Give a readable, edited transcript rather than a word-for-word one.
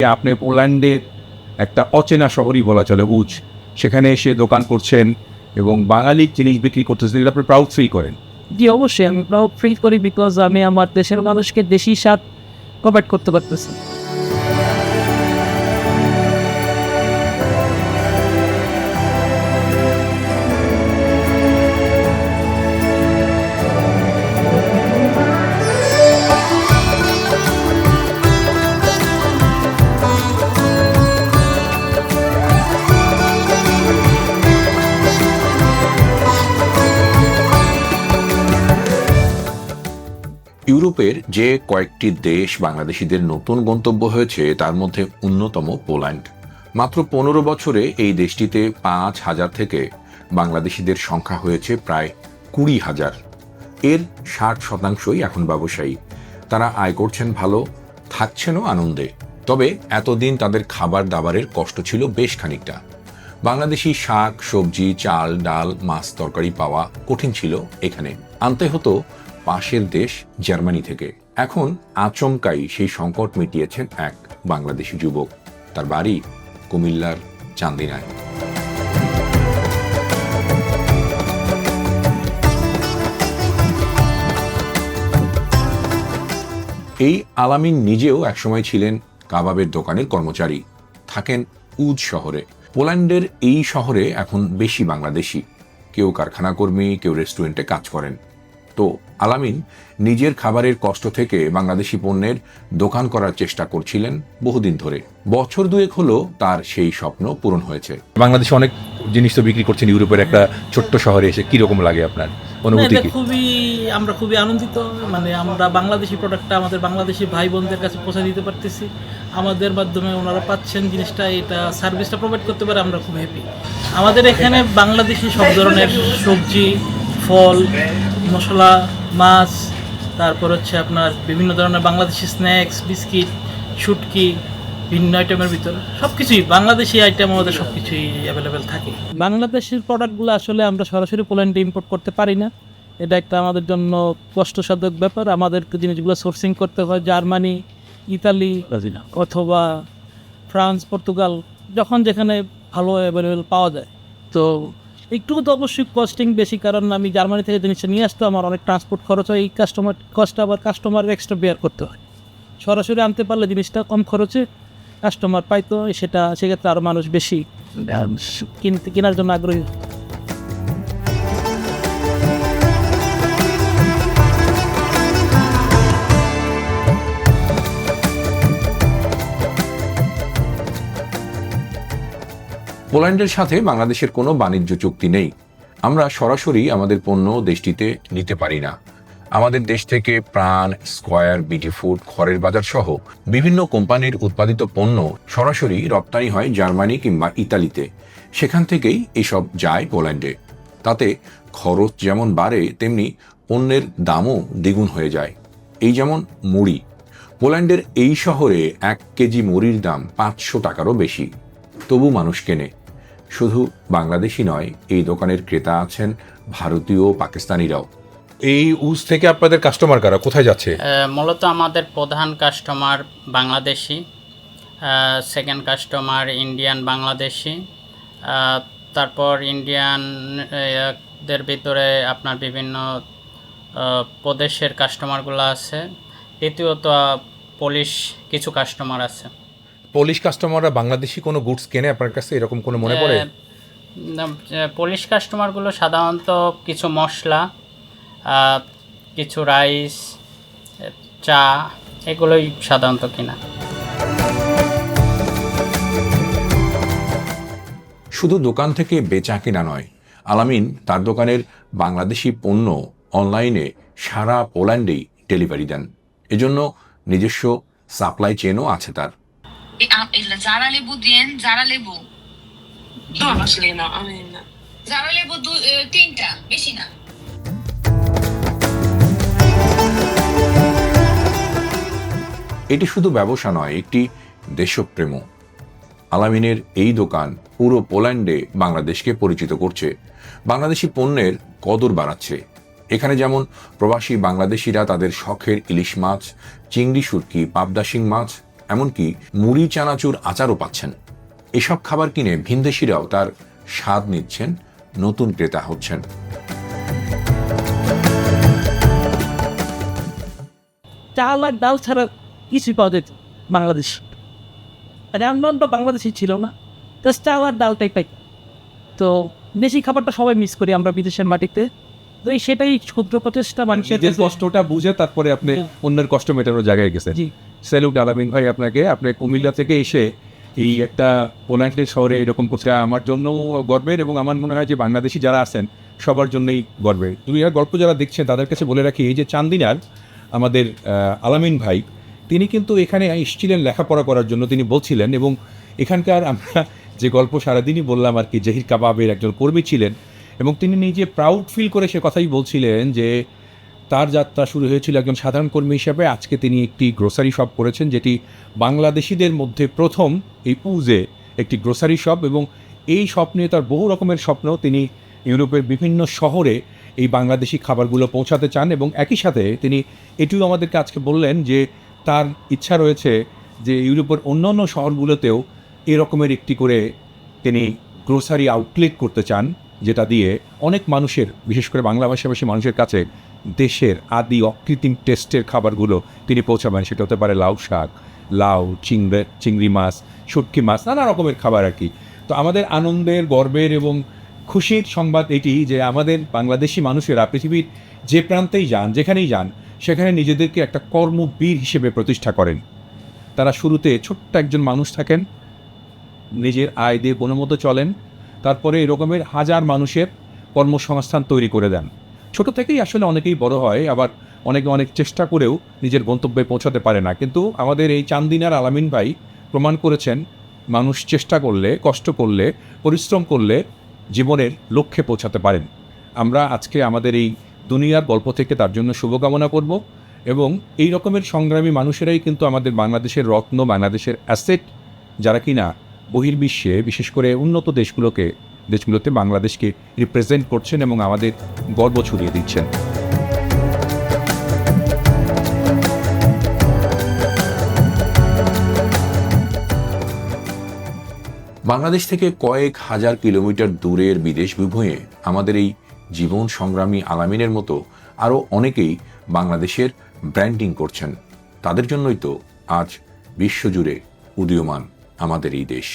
আপনি পোল্যান্ডের একটা অচেনা শহরই বলা চলে উচ, সেখানে এসে দোকান করছেন এবং বাঙালি জিনিস বিক্রি করতেছেন, এটা আপনি প্রাউড ফিল করেন? জি অবশ্যই আমি প্রাউড ফিল করি, বিকজ আমি আমার দেশের মানুষকে দেশি স্বাদ প্রোভাইড করতে পারতেছি। ইউরোপের যে কয়েকটি দেশ বাংলাদেশিদের নতুন গন্তব্য হয়েছে তার মধ্যে অন্যতম পোল্যান্ড। মাত্র 15 বছরে এই দেশটিতে 5,000 থেকে বাংলাদেশিদের সংখ্যা হয়েছে প্রায় 20,000। এর 60% এখন ব্যবসায়ী। তারা আয় করছেন ভালো, থাকছেনও আনন্দে। তবে এতদিন তাদের খাবার দাবারের কষ্ট ছিল বেশ খানিকটা। বাংলাদেশি শাক সবজি চাল ডাল মাছ তরকারি পাওয়া কঠিন ছিল। এখানে আনতে হতো পাশের দেশ জার্মানি থেকে। এখন আচমকাই সেই সংকট মিটিয়েছেন এক বাংলাদেশি যুবক। তার বাড়ি কুমিল্লার চান্দিনায়। এই আলামিন নিজেও একসময় ছিলেন কাবাবের দোকানের কর্মচারী, থাকেন উজ শহরে। পোল্যান্ডের এই শহরে এখন বেশি বাংলাদেশি, কেউ কারখানা কর্মী, কেউ রেস্টুরেন্টে কাজ করেন। তো আলামিন নিজের খাবারের কষ্ট থেকে বাংলাদেশি পণ্যের দোকান করার চেষ্টা করছিলেন বহুদিন ধরে। বছর দুয়েক হলো তার সেই স্বপ্ন পূরণ হয়েছে। বাংলাদেশে অনেক জিনিস তো বিক্রি করছেন ইউরোপের একটা ছোট্ট শহরে এসে, কিরকম লাগে আপনার অনুভূতি কি? আমরা খুবই আনন্দিত, মানে আমরা বাংলাদেশি প্রোডাক্টটা আমাদের বাংলাদেশি ভাই বোনদের কাছে পৌঁছে দিতে পারতেছি। আমাদের মাধ্যমে ওনারা পাচ্ছেন জিনিসটা, এটা সার্ভিসটা প্রোভাইড করতে পারে, আমরা খুব হ্যাপি। আমাদের এখানে বাংলাদেশি সব ধরনের সবজি, ফল, মশলা, মাছ, তারপর হচ্ছে আপনার বিভিন্ন ধরনের বাংলাদেশি স্ন্যাক্স, বিস্কিট, শুটকি, ভিন্ন আইটেমের ভিতরে সব কিছুই বাংলাদেশি আইটেম, আমাদের সব কিছুই অ্যাভেলেবেল থাকে। বাংলাদেশের প্রোডাক্টগুলো আসলে আমরা সরাসরি পোল্যান্ডে ইম্পোর্ট করতে পারি না, এটা একটা আমাদের জন্য কষ্টসাধক ব্যাপার। আমাদের জিনিসগুলো সোর্সিং করতে হয় জার্মানি, ইতালি অথবা ফ্রান্স, পর্তুগাল, যখন যেখানে ভালো অ্যাভেলেবেল পাওয়া যায়। তো একটু তো অবশ্যই কস্টিং বেশি, কারণ আমি জার্মানি থেকে জিনিসটা নিয়ে আসতে আমার অনেক ট্রান্সপোর্ট খরচ হয়, এই কস্টটা আবার কাস্টমারের এক্সট্রা বেয়ার করতে হয়। সরাসরি আনতে পারলে জিনিসটা কম খরচে কাস্টমার পাইতো, সেক্ষেত্রে আরও মানুষ বেশি কেনার জন্য আগ্রহী। পোল্যান্ডের সাথে বাংলাদেশের কোনো বাণিজ্য চুক্তি নেই। আমরা সরাসরি আমাদের পণ্য দেশটিতে নিতে পারি না। আমাদের দেশ থেকে প্রাণ, স্কয়ার, বিটি ফুড, খড়ের বাজার সহ বিভিন্ন কোম্পানির উৎপাদিত পণ্য সরাসরি রপ্তানি হয় জার্মানি কিংবা ইতালিতে। সেখান থেকেই এসব যায় পোল্যান্ডে। তাতে খরচ যেমন বাড়ে, তেমনি পণ্যের দামও দ্বিগুণ হয়ে যায়। এই যেমন মুড়ি। পোল্যান্ডের এই শহরে 1 কেজি মুড়ির দাম 500 টাকারও বেশি, তবু মানুষ কেনে। শুধু বাংলাদেশি নয়, এই দোকানের ক্রেতা আছেন ভারতীয়, পাকিস্তানিরাও। এই উজ থেকে আপনাদের কাস্টমার কারা, কোথায় যাচ্ছে? মূলত আমাদের প্রধান customer Bangladeshi, second customer Indian Bangladeshi, তারপর ইন্ডিয়ানদের ভিতরে আপনার বিভিন্ন প্রদেশের কাস্টমারগুলো আছে। তৃতীয়ত পোলিশ কিছু কাস্টমার আছে। পোলিশ কাস্টমাররা বাংলাদেশি কোনো গুডস কেনে আপনার কাছে, এরকম কোনো মনে পড়ে? পোলিশ কাস্টমারগুলো সাধারণত কিছু মশলা, কিছু রাইস, চা, এগুলোই সাধারণত কিনা। শুধু দোকান থেকে বেচা কিনা নয়, আলামিন তার দোকানের বাংলাদেশি পণ্য অনলাইনে সারা পোল্যান্ডেই ডেলিভারি দেন। এজন্য নিজস্ব সাপ্লাই চেনও আছে তার। জারা লেবু দিয়েন, জারা লেবু। জারা লেবু 3টা, বেশি না। এটি শুধু ব্যবসা নয়, একটি দেশপ্রেমও। আলামিনের এই দোকান পুরো পোল্যান্ডে বাংলাদেশকে পরিচিত করছে, বাংলাদেশি পণ্যের কদর বাড়াচ্ছে। এখানে যেমন প্রবাসী বাংলাদেশিরা তাদের শখের ইলিশ মাছ, চিংড়ি, শুটকি, পাবদা শিং মাছ এমনকি মুড়ি চানাচুর আচারও পাচ্ছেন। এসব খাবার কিনে ভিনদেশিরাও তার স্বাদ নিচ্ছেন, নতুন ক্রেতা হচ্ছেন। চাল আর ডাল ছাড়া কিছুই পাওয়া যেত বাংলাদেশ, রান্নাটা বাংলাদেশি ছিল না, জাস্ট চাল আর ডালটাই পাই। তো দেশি খাবারটা সবাই মিস করি আমরা বিদেশের মাটিতে। তো সেটাই ক্ষুদ্র প্রচেষ্টা মানুষের নিজের কষ্টটা বুঝে তারপরে আপনি অন্যের কষ্ট মেটানোর জায়গায় গেছেন। জি। স্যালুট আলামিন ভাই আপনাকে। আপনি কুমিল্লা থেকে এসে এই একটা পোল্যান্ডের শহরে এরকম করতে আমার জন্য গর্বের, এবং আমার মনে হয় যে বাংলাদেশি যারা আছেন সবার জন্যই গর্বের। দুনিয়ার গল্প যারা দেখছেন তাদের কাছে বলে রাখি, এই যে চান্দিনার আমাদের আলামিন ভাই, তিনি কিন্তু এখানে এসেছিলেন লেখাপড়া করার জন্য, তিনি বলছিলেন। এবং এখানকার আমরা যে গল্প সারাদিনই বললাম আর কি, জহির কাবাবের একজন কর্মী ছিলেন, এবং তিনি নিজে প্রাউড ফিল করে সে কথাই বলছিলেন যে তার যাত্রা শুরু হয়েছিল একজন সাধারণ কর্মী হিসাবে। আজকে তিনি একটি গ্রোসারি শপ করেছেন, যেটি বাংলাদেশিদের মধ্যে প্রথম এই পুজে একটি গ্রোসারি শপ। এবং এই শপ নিয়ে তার বহু রকমের স্বপ্ন। তিনি ইউরোপের বিভিন্ন শহরে এই বাংলাদেশি খাবারগুলো পৌঁছাতে চান, এবং একই সাথে তিনি এটিও আমাদেরকে আজকে বললেন যে তার ইচ্ছা রয়েছে যে ইউরোপের অন্যান্য শহরগুলোতেও এরকমের একটি করে তিনি গ্রোসারি আউটলেট করতে চান, যেটা দিয়ে অনেক মানুষের, বিশেষ করে বাংলা ভাষাভাষী মানুষের কাছে দেশের আদি অকৃত্রিম টেস্টের খাবারগুলো তিনি পৌঁছাবেন। সেটা হতে পারে লাউ শাক, লাউ, চিংড়ি মাছ, শুটকি মাছ, নানা রকমের খাবার আর কি। তো আমাদের আনন্দের, গর্বের এবং খুশির সংবাদ এটি যে আমাদের বাংলাদেশি মানুষেরা পৃথিবীর যে প্রান্তেই যান, যেখানেই যান, সেখানে নিজেদেরকে একটা কর্মবীর হিসেবে প্রতিষ্ঠা করেন। তারা শুরুতে ছোট্ট একজন মানুষ থাকেন, নিজের আয় দিয়ে কোনো মতো চলেন, তারপরে এরকমের হাজার মানুষের কর্মসংস্থান তৈরি করে দেন। ছোট থেকেই আসলে অনেকেই বড় হয়, আবার অনেকে অনেক চেষ্টা করেও নিজের গন্তব্যে পৌঁছাতে পারে না। কিন্তু আমাদের এই চান্দিনার আলামিন ভাই প্রমাণ করেছেন, মানুষ চেষ্টা করলে, কষ্ট করলে, পরিশ্রম করলে জীবনের লক্ষ্যে পৌঁছাতে পারেন। আমরা আজকে আমাদের এই দুনিয়ার গল্প থেকে তার জন্য শুভকামনা করব, এবং এই রকমের সংগ্রামী মানুষেরাই কিন্তু আমাদের বাংলাদেশের রত্ন, বাংলাদেশের অ্যাসেট, যারা কিনা বহির্বিশ্বে, বিশেষ করে উন্নত দেশগুলোতে বাংলাদেশকে রিপ্রেজেন্ট করছেন এবং আমাদের গর্ব ছড়িয়ে দিচ্ছেন। বাংলাদেশ থেকে কয়েক হাজার কিলোমিটার দূরের বিদেশ বিভূঁয়ে আমাদের এই জীবন সংগ্রামী আলামিনের মতো আরও অনেকেই বাংলাদেশের ব্র্যান্ডিং করছেন। তাদের জন্যই তো আজ বিশ্বজুড়ে উদীয়মান আমাদের এই দেশ।